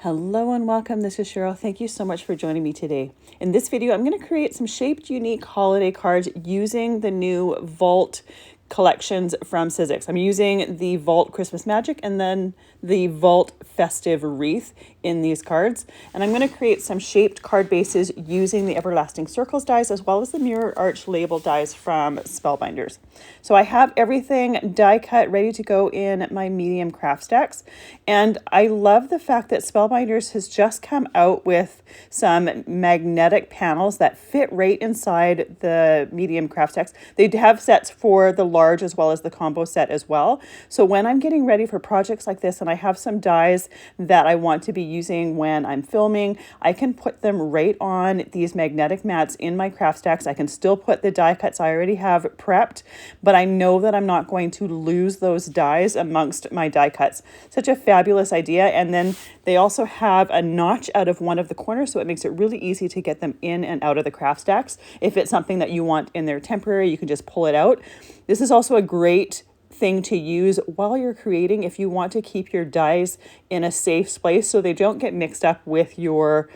Hello and welcome. This is Cheryl. Thank you so much for joining me today. In this video, I'm going to create some shaped, unique holiday cards using the new Vault collections from Sizzix. I'm using the Vault Christmas Magic and then the Vault Festive Wreath in these cards. And I'm going to create some shaped card bases using the Everlasting Circles dies as well as the Mirror Arch label dies from Spellbinders. So I have everything die cut ready to go in my medium craft stacks. And I love the fact that Spellbinders has just come out with some magnetic panels that fit right inside the medium craft stacks. They have sets for the large as well as the combo set as well. So when I'm getting ready for projects like this and I have some dies that I want to be using when I'm filming, I can put them right on these magnetic mats in my craft stacks. I can still put the die cuts I already have prepped, but I know that I'm not going to lose those dies amongst my die cuts. Such a fabulous idea. And then they also have a notch out of one of the corners, so it makes it really easy to get them in and out of the craft stacks. If it's something that you want in there temporary, you can just pull it out. This is also a great thing to use while you're creating if you want to keep your dies in a safe place so they don't get mixed up with your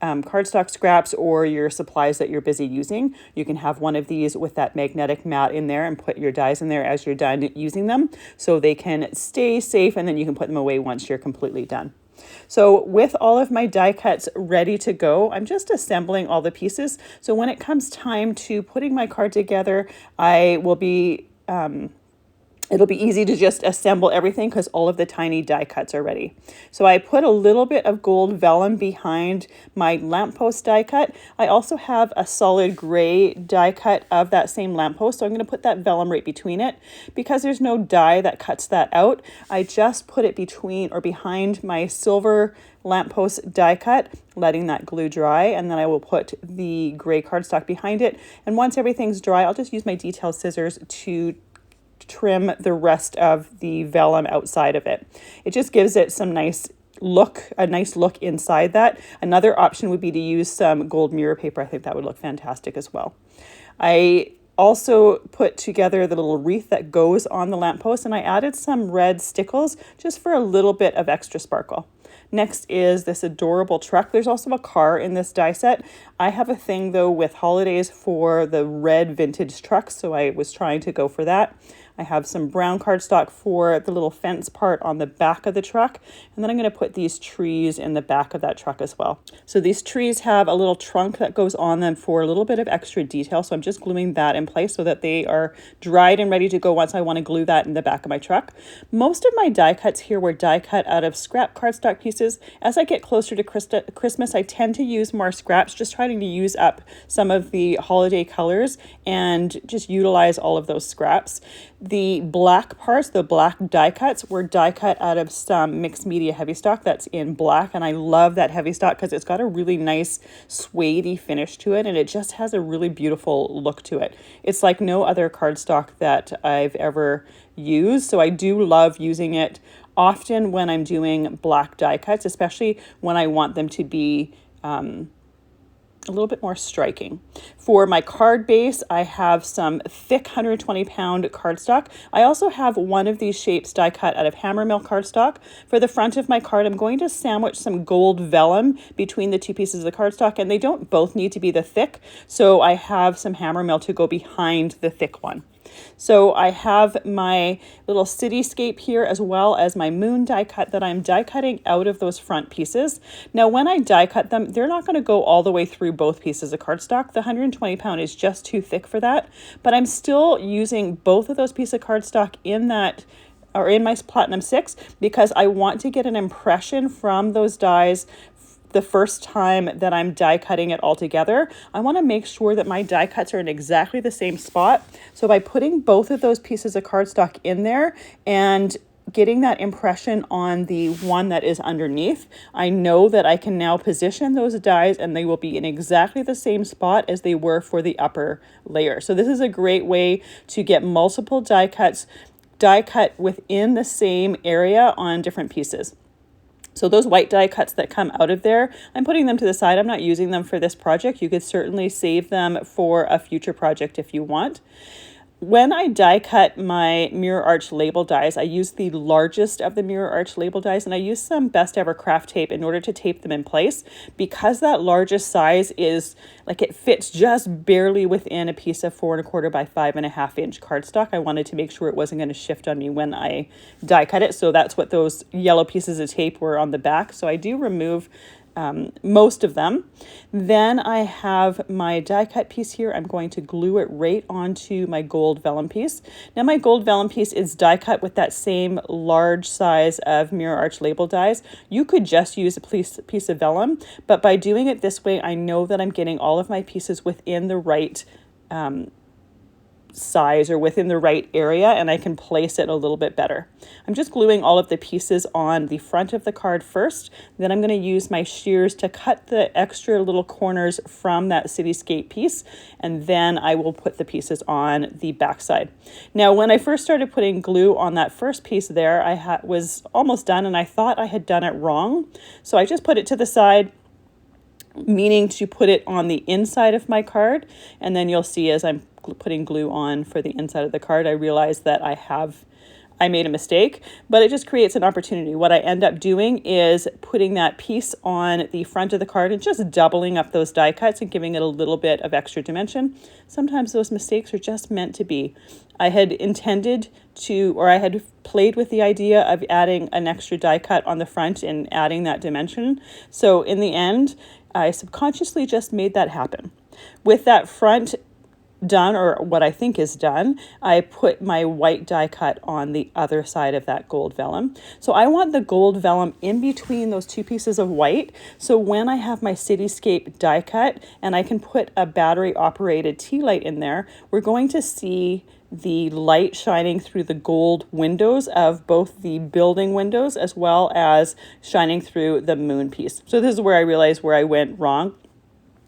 cardstock scraps or your supplies that you're busy using. You can have one of these with that magnetic mat in there and put your dies in there as you're done using them so they can stay safe, and then you can put them away once you're completely done. So with all of my die cuts ready to go, I'm just assembling all the pieces. So when it comes time to putting my card together, I will be it'll be easy to just assemble everything because all of the tiny die cuts are ready. So I put a little bit of gold vellum behind my lamppost die cut. I also have a solid gray die cut of that same lamppost. So I'm going to put that vellum right between it. Because there's no die that cuts that out, I just put it between or behind my silver lamppost die cut, letting that glue dry, and then I will put the gray cardstock behind it. And once everything's dry, I'll just use my detail scissors to trim the rest of the vellum outside of it. It just gives it some nice look, a nice look inside that. Another option would be to use some gold mirror paper. I think that would look fantastic as well. I also put together the little wreath that goes on the lamppost, and I added some red stickles just for a little bit of extra sparkle. Next is this adorable truck. There's also a car in this die set. I have a thing though with holidays for the red vintage trucks, so I was trying to go for that. I have some brown cardstock for the little fence part on the back of the truck. And then I'm going to put these trees in the back of that truck as well. So these trees have a little trunk that goes on them for a little bit of extra detail. So I'm just gluing that in place so that they are dried and ready to go once I want to glue that in the back of my truck. Most of my die cuts here were die cut out of scrap cardstock pieces. As I get closer to Christmas, I tend to use more scraps, just trying to use up some of the holiday colors and just utilize all of those scraps. The black parts, the black die cuts, were die cut out of some mixed media Heavystock that's in black, and I love that Heavystock because it's got a really nice suede-y finish to it, and it just has a really beautiful look to it. It's like no other cardstock that I've ever used, so I do love using it often when I'm doing black die cuts, especially when I want them to be a little bit more striking. For my card base, I have some thick 120-pound cardstock. I also have one of these shapes die cut out of hammer mill cardstock. For the front of my card, I'm going to sandwich some gold vellum between the two pieces of the cardstock, and they don't both need to be the thick, so I have some hammer mill to go behind the thick one. So I have my little Cityscape here as well as my moon die cut that I'm die cutting out of those front pieces. Now when I die cut them, they're not going to go all the way through both pieces of cardstock. The 120-pound is just too thick for that, but I'm still using both of those pieces of cardstock in that or in my Platinum 6 because I want to get an impression from those dies the first time that I'm die cutting it all together. I want to make sure that my die cuts are in exactly the same spot. So by putting both of those pieces of cardstock in there and getting that impression on the one that is underneath, I know that I can now position those dies and they will be in exactly the same spot as they were for the upper layer. So this is a great way to get multiple die cuts die cut within the same area on different pieces. So those white die cuts that come out of there, I'm putting them to the side. I'm not using them for this project. You could certainly save them for a future project if you want. When I die cut my mirror arch label dies, I use the largest of the mirror arch label dies, and I use some Best Ever craft tape in order to tape them in place. Because that largest size is like, it fits just barely within a piece of 4 1/4 by 5.5 inch cardstock. I wanted to make sure it wasn't going to shift on me when I die cut it. So that's what those yellow pieces of tape were on the back. So I do remove most of them. Then I have my die cut piece here. I'm going to glue it right onto my gold vellum piece. Now my gold vellum piece is die cut with that same large size of mirror arch label dies. You could just use a piece of vellum, but by doing it this way, I know that I'm getting all of my pieces within the right size or within the right area, and I can place it a little bit better. I'm just gluing all of the pieces on the front of the card first. Then I'm going to use my shears to cut the extra little corners from that Cityscape piece, and then I will put the pieces on the back side. Now, when I first started putting glue on that first piece there, I was almost done, and I thought I had done it wrong. So I just put it to the side, meaning to put it on the inside of my card, and then you'll see as I'm putting glue on for the inside of the card, I realized that I made a mistake, but it just creates an opportunity. What I end up doing is putting that piece on the front of the card and just doubling up those die cuts and giving it a little bit of extra dimension. Sometimes those mistakes are just meant to be. I had intended to, or I had played with the idea of adding an extra die cut on the front and adding that dimension. So in the end, I subconsciously just made that happen. With that front done, or what I think is done, I put my white die cut on the other side of that gold vellum. So I want the gold vellum in between those two pieces of white. So when I have my Cityscape die cut and I can put a battery operated tea light in there, we're going to see the light shining through the gold windows of both the building windows as well as shining through the moon piece. So this is where I realized where I went wrong.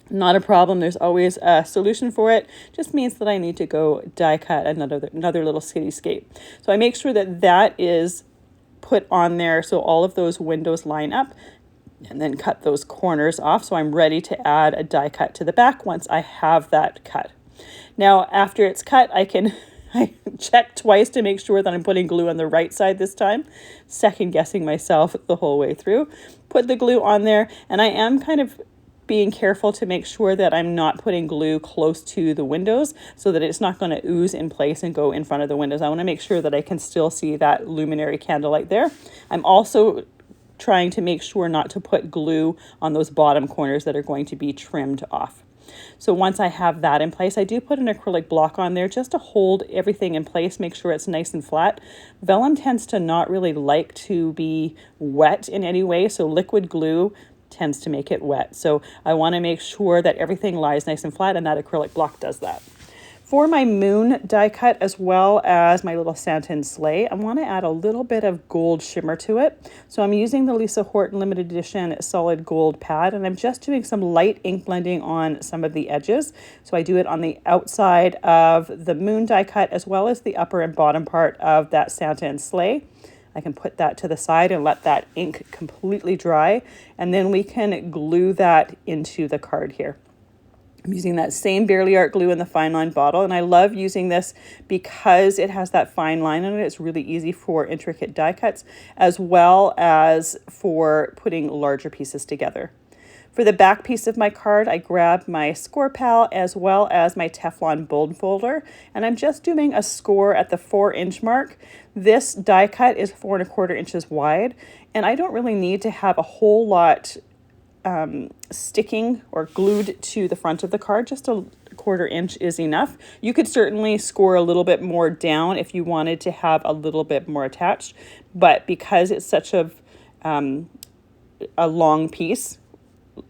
Not a problem. There's always a solution for it. Just means that I need to go die cut another little Cityscape. So I make sure that that is put on there so all of those windows line up, and then cut those corners off. So I'm ready to add a die cut to the back once I have that cut. Now, after it's cut, I check twice to make sure that I'm putting glue on the right side this time, second guessing myself the whole way through. Put the glue on there, and I am kind of being careful to make sure that I'm not putting glue close to the windows so that it's not going to ooze in place and go in front of the windows. I want to make sure that I can still see that luminary candlelight there. I'm also trying to make sure not to put glue on those bottom corners that are going to be trimmed off. So once I have that in place, I do put an acrylic block on there just to hold everything in place, make sure it's nice and flat. Vellum tends to not really like to be wet in any way, so liquid glue tends to make it wet. So I want to make sure that everything lies nice and flat, and that acrylic block does that. For my moon die cut, as well as my little Santa and sleigh, I want to add a little bit of gold shimmer to it. So I'm using the Lisa Horton limited edition solid gold pad, and I'm just doing some light ink blending on some of the edges. So I do it on the outside of the moon die cut, as well as the upper and bottom part of that Santa and sleigh. I can put that to the side and let that ink completely dry, and then we can glue that into the card here. I'm using that same Barely Art glue in the fine line bottle, and I love using this because it has that fine line on it. It's really easy for intricate die cuts as well as for putting larger pieces together. For the back piece of my card, I grabbed my Scor-Pal as well as my Teflon bold folder, and I'm just doing a score at the 4-inch mark. This die cut is 4 1/4 inches wide, and I don't really need to have a whole lot sticking or glued to the front of the card. Just a 1/4 inch is enough. You could certainly score a little bit more down if you wanted to have a little bit more attached, but because it's such a long piece,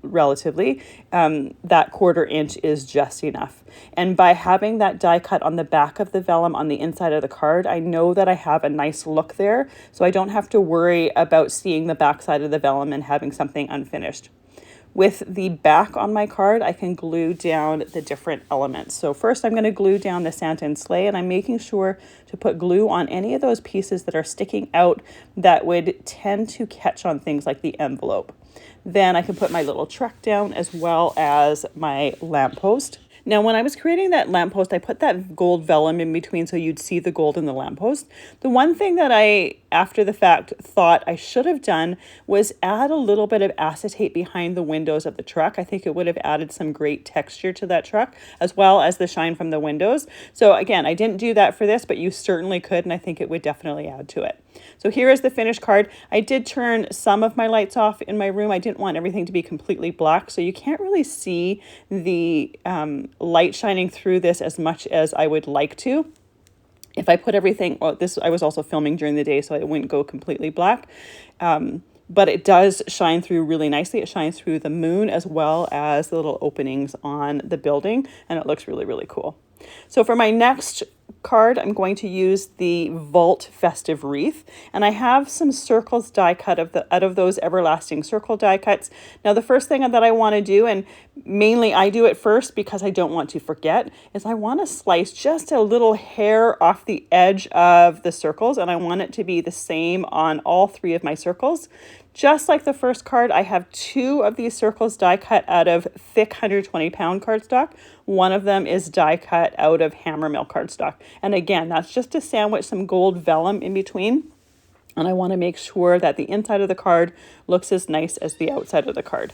relatively, that 1/4 inch is just enough. And by having that die cut on the back of the vellum on the inside of the card, I know that I have a nice look there, so I don't have to worry about seeing the back side of the vellum and having something unfinished. With the back on my card, I can glue down the different elements. So first I'm going to glue down the Santa and sleigh, and I'm making sure to put glue on any of those pieces that are sticking out that would tend to catch on things like the envelope. Then I can put my little truck down as well as my lamppost. Now, when I was creating that lamppost, I put that gold vellum in between so you'd see the gold in the lamppost. The one thing that I, after the fact, thought I should have done was add a little bit of acetate behind the windows of the truck. I think it would have added some great texture to that truck, as well as the shine from the windows. So again, I didn't do that for this, but you certainly could, and I think it would definitely add to it. So here is the finished card. I did turn some of my lights off in my room. I didn't want everything to be completely black, so you can't really see the light shining through this as much as I would like to. If I put everything, well, this I was also filming during the day, so it wouldn't go completely black. But it does shine through really nicely. It shines through the moon as well as the little openings on the building, and it looks really, really cool. So for my next card, I'm going to use the Vault Festive Wreath, and I have some circles die cut out of those everlasting circle die cuts. Now, the first thing that I want to do, and mainly I do it first because I don't want to forget, is I want to slice just a little hair off the edge of the circles, and I want it to be the same on all 3 of my circles. Just like the first card, I have 2 of these circles die cut out of thick 120-pound cardstock. One of them is die cut out of hammer mill cardstock. And again, that's just to sandwich some gold vellum in between. And I want to make sure that the inside of the card looks as nice as the outside of the card.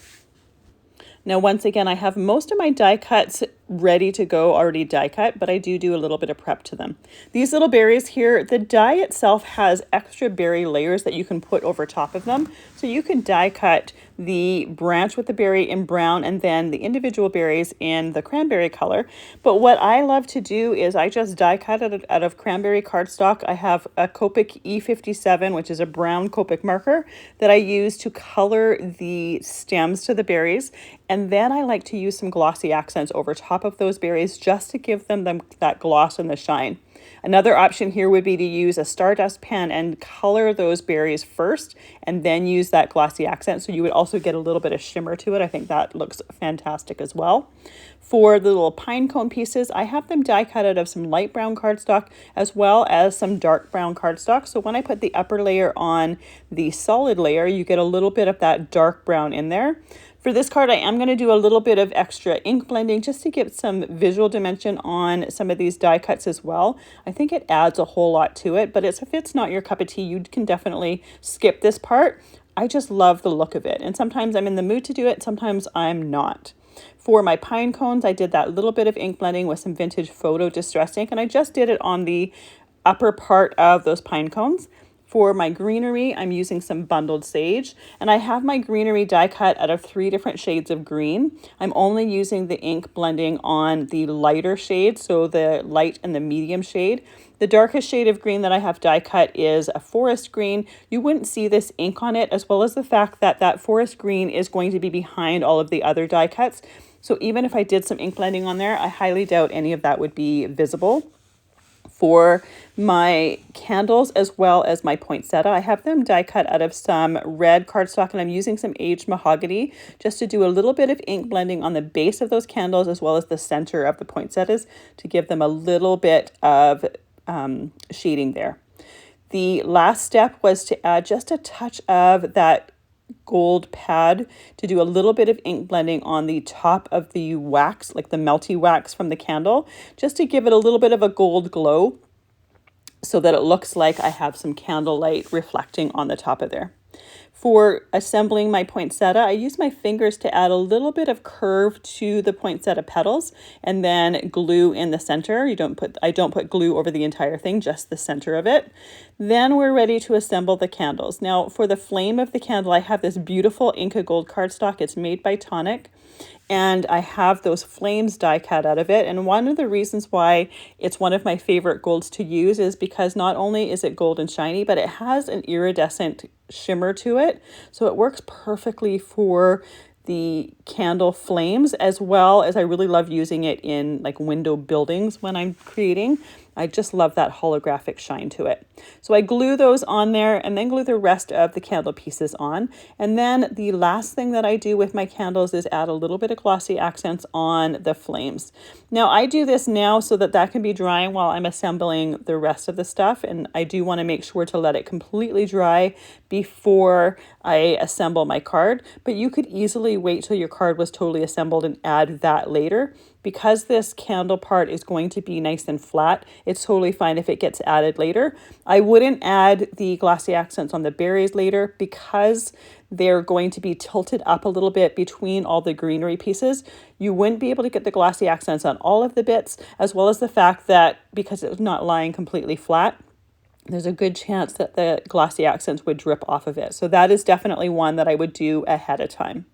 Now, once again, I have most of my die cuts ready to go, already die cut, but I do a little bit of prep to them. These little berries here, the die itself has extra berry layers that you can put over top of them. So you can die cut the branch with the berry in brown and then the individual berries in the cranberry color. But what I love to do is I just die cut it out of cranberry cardstock. I have a Copic E57, which is a brown Copic marker that I use to color the stems to the berries. And then I like to use some glossy accents over top of those berries just to give them that gloss and the shine. Another option here would be to use a Stardust pen and color those berries first and then use that glossy accent. So you would also get a little bit of shimmer to it. I think that looks fantastic as well. For the little pine cone pieces, I have them die cut out of some light brown cardstock as well as some dark brown cardstock. So when I put the upper layer on the solid layer, you get a little bit of that dark brown in there. For this card, I am going to do a little bit of extra ink blending just to give some visual dimension on some of these die cuts as well. I think it adds a whole lot to it, but if it's not your cup of tea, you can definitely skip this part. I just love the look of it, and sometimes I'm in the mood to do it, sometimes I'm not. For my pine cones, I did that little bit of ink blending with some vintage photo distress ink, and I just did it on the upper part of those pine cones. For my greenery, I'm using some bundled sage, and I have my greenery die cut out of 3 different shades of green. I'm only using the ink blending on the lighter shade, so the light and the medium shade. The darkest shade of green that I have die cut is a forest green. You wouldn't see this ink on it, as well as the fact that that forest green is going to be behind all of the other die cuts. So even if I did some ink blending on there, I highly doubt any of that would be visible. For my candles as well as my poinsettia, I have them die cut out of some red cardstock, and I'm using some aged mahogany just to do a little bit of ink blending on the base of those candles as well as the center of the poinsettias to give them a little bit of shading there. The last step was to add just a touch of that gold pad to do a little bit of ink blending on the top of the wax, like the melty wax from the candle, just to give it a little bit of a gold glow so that it looks like I have some candlelight reflecting on the top of there. For assembling my poinsettia, I use my fingers to add a little bit of curve to the poinsettia petals and then glue in the center. I don't put glue over the entire thing, just the center of it. Then we're ready to assemble the candles. Now for the flame of the candle, I have this beautiful Inca Gold cardstock. It's made by Tonic. And I have those flames die cut out of it. And one of the reasons why it's one of my favorite golds to use is because not only is it gold and shiny, but it has an iridescent shimmer to it. So it works perfectly for the candle flames, as well as I really love using it in like window buildings when I'm creating. I just love that holographic shine to it. So I glue those on there and then glue the rest of the candle pieces on. And then the last thing that I do with my candles is add a little bit of glossy accents on the flames. Now I do this now so that that can be drying while I'm assembling the rest of the stuff. And I do want to make sure to let it completely dry before I assemble my card. But you could easily wait till your card was totally assembled and add that later. because this candle part is going to be nice and flat, it's totally fine if it gets added later. I wouldn't add the glossy accents on the berries later because they're going to be tilted up a little bit between all the greenery pieces. You wouldn't be able to get the glossy accents on all of the bits, as well as the fact that because it's not lying completely flat, there's a good chance that the glossy accents would drip off of it. So that is definitely one that I would do ahead of time.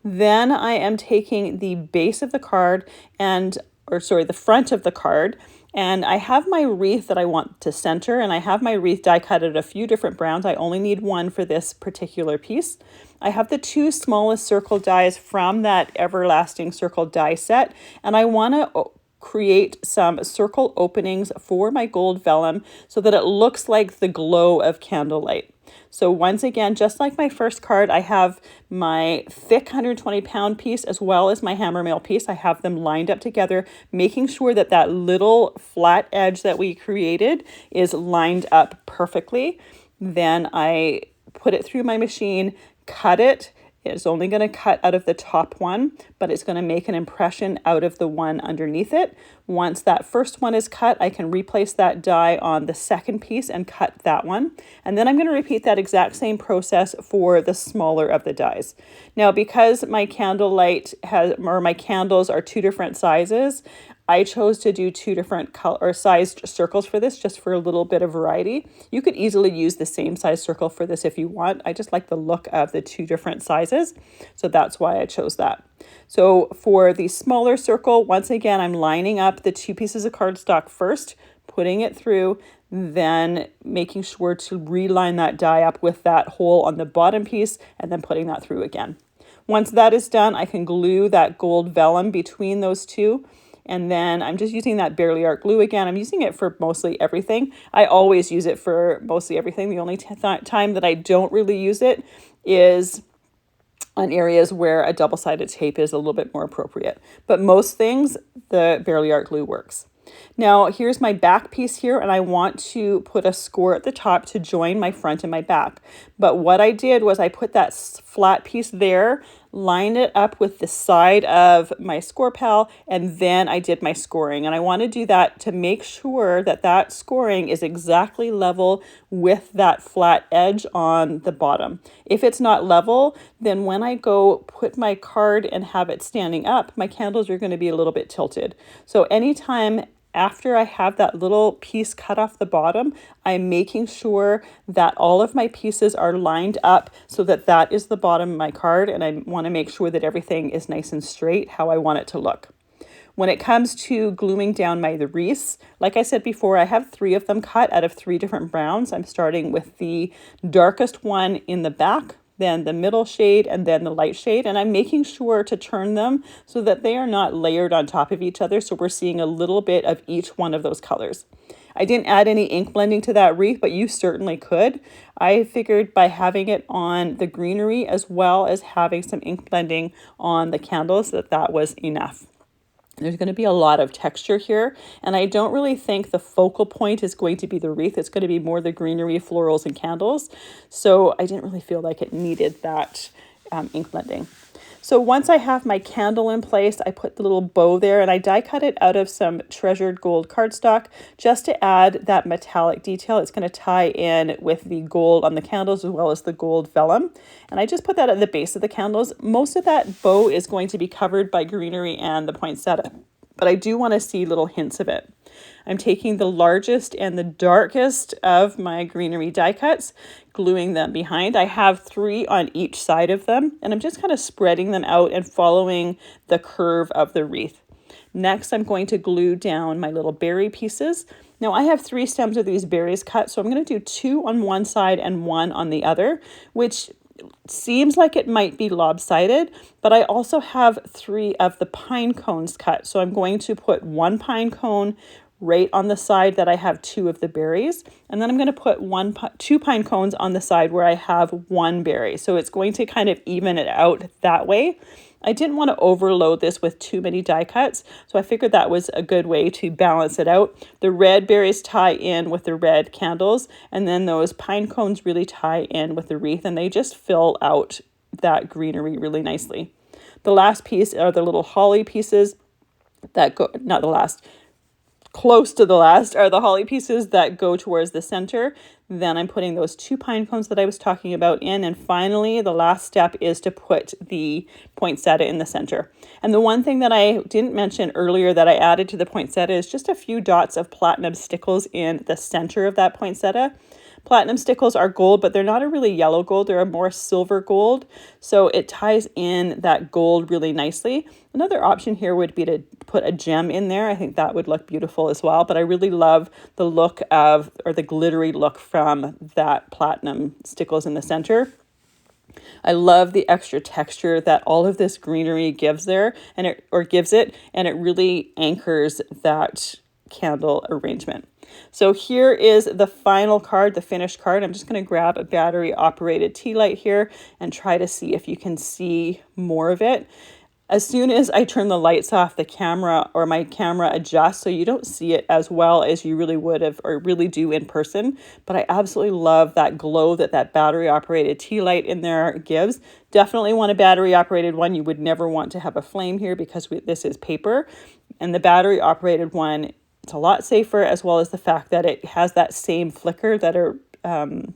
Then I am taking the base of the card the front of the card, and I have my wreath that I want to center, and I have my wreath die cut at a few different browns. I only need one for this particular piece. I have the two smallest circle dies from that Everlasting Circle die set, and I want to create some circle openings for my gold vellum so that it looks like the glow of candlelight. So once again, just like my first card, I have my thick 120-pound piece as well as my hammermill piece. I have them lined up together, making sure that that little flat edge that we created is lined up perfectly. Then I put it through my machine, cut it. It's only going to cut out of the top one, but it's going to make an impression out of the one underneath it. Once that first one is cut, I can replace that die on the second piece and cut that one. And then I'm going to repeat that exact same process for the smaller of the dies. Now, because my candles are two different sizes, I chose to do two different color or sized circles for this, just for a little bit of variety. You could easily use the same size circle for this if you want. I just like the look of the two different sizes, so that's why I chose that. So for the smaller circle, once again, I'm lining up the two pieces of cardstock first, putting it through, then making sure to reline that die up with that hole on the bottom piece, and then putting that through again. Once that is done, I can glue that gold vellum between those two. And then I'm just using that Barely Art glue again. I'm using it for mostly everything. I always use it for mostly everything. The only time that I don't really use it is on areas where a double-sided tape is a little bit more appropriate. But most things, the Barely Art glue works. Now here's my back piece here, and I want to put a score at the top to join my front and my back. But what I did was I put that flat piece there, lined it up with the side of my Scor-Pal, and then I did my scoring. And I want to do that to make sure that that scoring is exactly level with that flat edge on the bottom. If it's not level, then when I go put my card and have it standing up, my candles are going to be a little bit tilted. So anytime after I have that little piece cut off the bottom, I'm making sure that all of my pieces are lined up so that that is the bottom of my card, and I want to make sure that everything is nice and straight how I want it to look. When it comes to gluing down my wreaths, like I said before, I have 3 of them cut out of 3 different browns. I'm starting with the darkest one in the back, then the middle shade, and then the light shade. And I'm making sure to turn them so that they are not layered on top of each other. So we're seeing a little bit of each one of those colors. I didn't add any ink blending to that wreath, but you certainly could. I figured by having it on the greenery as well as having some ink blending on the candles that was enough. There's going to be a lot of texture here, and I don't really think the focal point is going to be the wreath. It's going to be more the greenery, florals, and candles. So I didn't really feel like it needed that ink blending. So once I have my candle in place, I put the little bow there, and I die cut it out of some treasured gold cardstock just to add that metallic detail. It's going to tie in with the gold on the candles as well as the gold vellum. And I just put that at the base of the candles. Most of that bow is going to be covered by greenery and the poinsettia, but I do want to see little hints of it. I'm taking the largest and the darkest of my greenery die cuts, gluing them behind. I have 3 on each side of them, and I'm just kind of spreading them out and following the curve of the wreath. Next, I'm going to glue down my little berry pieces. Now I have 3 stems of these berries cut, so I'm going to do 2 on one side and 1 on the other, which seems like it might be lopsided, but I also have 3 of the pine cones cut. So I'm going to put 1 pine cone right on the side that I have 2 of the berries. And then I'm going to put 2 pine cones on the side where I have 1 berry. So it's going to kind of even it out that way. I didn't want to overload this with too many die cuts, so I figured that was a good way to balance it out. The red berries tie in with the red candles, and then those pine cones really tie in with the wreath, and they just fill out that greenery really nicely. The last piece are the little holly pieces. that go, not the last, close to the last are the holly pieces that go towards the center. Then I'm putting those 2 pine cones that I was talking about in. And finally, the last step is to put the poinsettia in the center. And the one thing that I didn't mention earlier that I added to the poinsettia is just a few dots of platinum stickles in the center of that poinsettia. Platinum stickles are gold, but they're not a really yellow gold. They're a more silver gold. So it ties in that gold really nicely. Another option here would be to put a gem in there. I think that would look beautiful as well. But I really love the look of, or the glittery look from that platinum stickles in the center. I love the extra texture that all of this greenery gives there, and it really anchors that candle arrangement. So here is the final card, the finished card. I'm just going to grab a battery operated tea light here and try to see if you can see more of it. As soon as I turn the lights off, the camera or my camera adjusts, so you don't see it as well as you really would have or really do in person. But I absolutely love that glow that that battery operated tea light in there gives. Definitely want a battery operated one. You would never want to have a flame here because this is paper. And the battery operated one, it's a lot safer, as well as the fact that it has that same flicker that an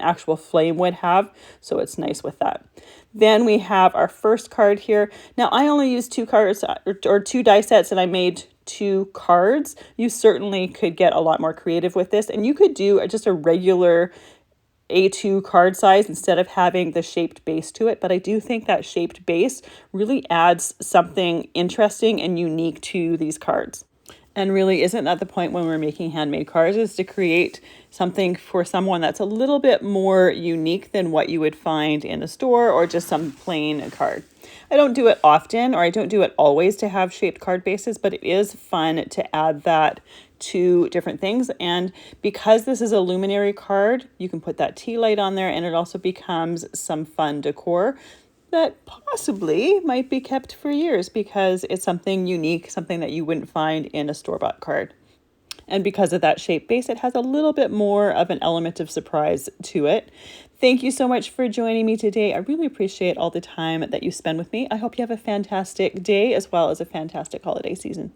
actual flame would have. So it's nice with that. Then we have our first card here. Now I only used 2 cards or 2 die sets, and I made 2 cards. You certainly could get a lot more creative with this, and you could do just a regular A2 card size instead of having the shaped base to it. But I do think that shaped base really adds something interesting and unique to these cards. And really, isn't that the point when we're making handmade cards, is to create something for someone that's a little bit more unique than what you would find in a store or just some plain card. I don't do it often, or I don't do it always to have shaped card bases, but it is fun to add that to different things. And because this is a luminary card, you can put that tea light on there, and it also becomes some fun decor that possibly might be kept for years because it's something unique, something that you wouldn't find in a store-bought card. And because of that shape base, it has a little bit more of an element of surprise to it. Thank you so much for joining me today. I really appreciate all the time that you spend with me. I hope you have a fantastic day as well as a fantastic holiday season.